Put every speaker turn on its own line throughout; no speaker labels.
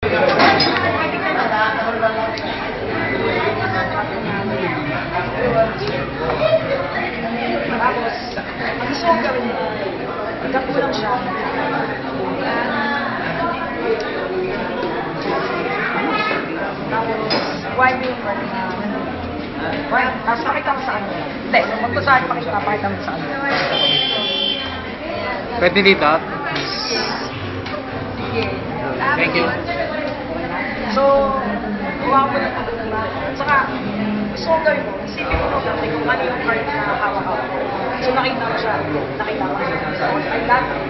Tapos, ang gusto kong gawin mo, pagkapo lang siya. Tapos, wipe yung part na wipe. Tapos pakita mo sa kanya. Hindi, magpasahin pakita mo sa kanya.
Pwede dito?
Sige.
Thank you.
So, huwag mo na ito. Saka, gusto kong gawin mo, isipin mo kung ano yung card na hawak-hawak. So, nakita mo siya. Nakita mo siya. So, I love you.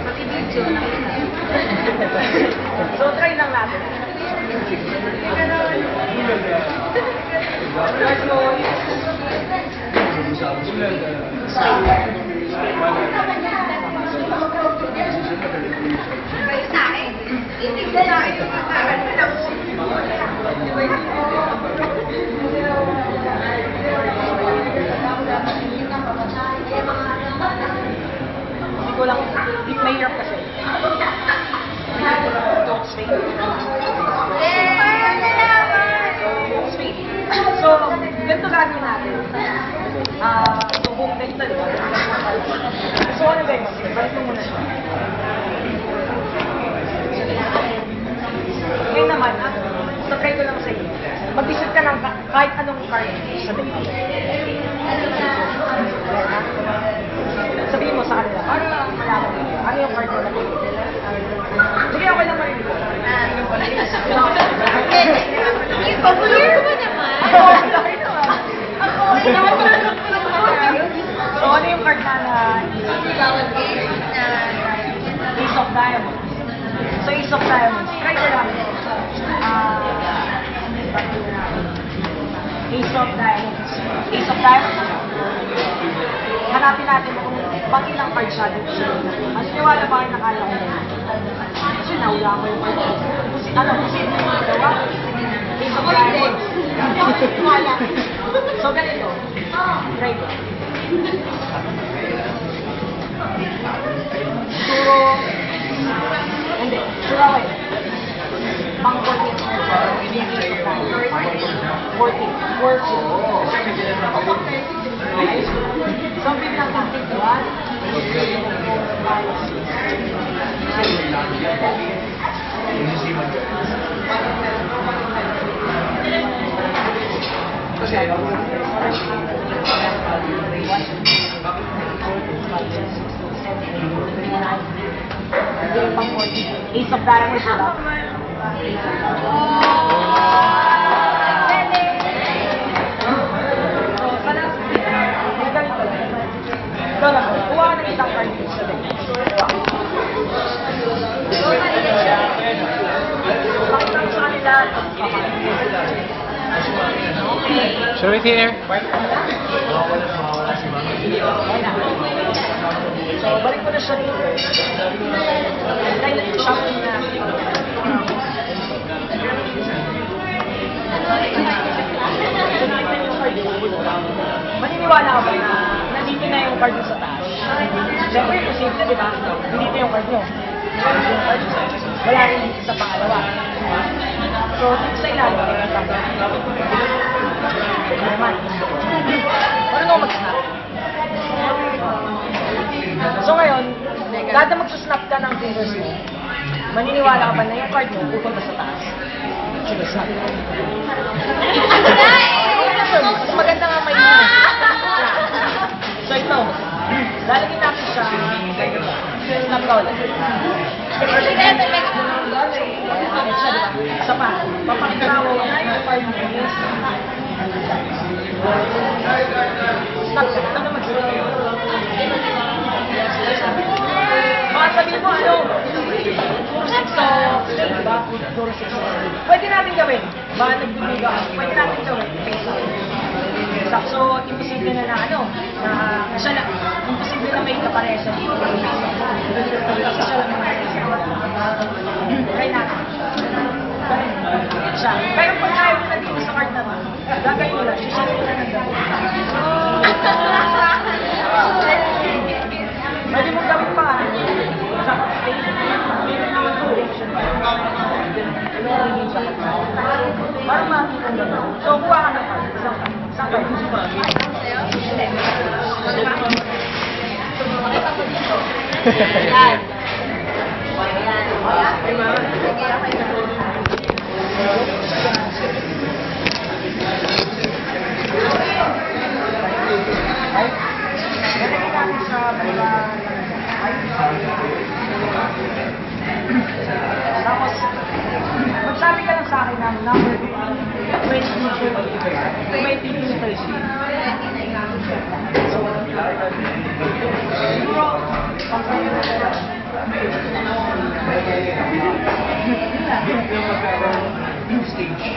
Pati video, nakita. So, try lang natin. Let's go. Hindi ko lang, mahirap kasi. Don't straight. So, ganito gagawin natin. So, buong ganito, di ba? So, ano gawin mo? Balik mo muna siya. Ngayon naman, so try ko lang sa iyo. Mag-visit ka ng kahit anong card sa date. Sabihin mo sa kanila, para malaman mo, ano yung card na nag-date? Sige, okay lang marinig ko.
Clear mo naman.
So, ano yung card na Ace of Diamonds. So, Ace of Diamonds. Try ko lang. Ace of Diamonds. Ace of Diamonds. Hanapin natin kung bang ilang card siya dito siya. Mas niwala ba kayo nakala ko na? Kasi nawala ko yung card. Kasi ito yung magawa. Ace of Diamonds. So, ganito. Try ko. Siguro, hindi. Siguro ako pang 14. 14. So, bilang kang 51. Ace of Diamonds na lang. Ikaw lang, kuha ka ng isang card dito sa deck. Pakita mo sa kanila.
Show it here.
So, balik mo na siya dito. Dahil shopping na. Maniniwala ka ba na nandito na yung card mo sa taas? Siyempre, posible, di ba? Nandito yung card mo. Wala rin dito sa pangalawa. So, dito sa ilalim, naman. Ano nung mag-snap? So ngayon, kada mag-snap ka ng fingers mo, maniniwala ka ba na yung card mo pupunta sa taas? Sige, snap. Mas maganda nga may So ito, lalagyan natin siya, snap ka ulit. Isa pa, papakita mo na yung card mo. Snap ka, ano mag-snap? Baka sabihin mo, ano? So, diba? Pwede natin gawin. Baka nagbibiga. Pwede natin gawin. So, imposible na ano, na siya lang, imposible na may kaparesa dito. Kasi siya lang naman. Try natin. Siya. Pero pag ayaw mo na dito sa card naman, gagawin mo lang, siya lang na gawin. Pwede mong gawin pa. So, kuha ka ng card. Saan kayo?
Yan.
Ay, lalagay natin sa bala. Ay, tapos, magsabi ka lang sa akin ng number 2230. Siguro, pagkayo na lang. Stage.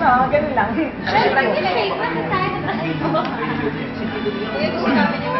So, ganun lang.
Pag nilagay ko, tayo na tayo. Kuya, gusto namin yung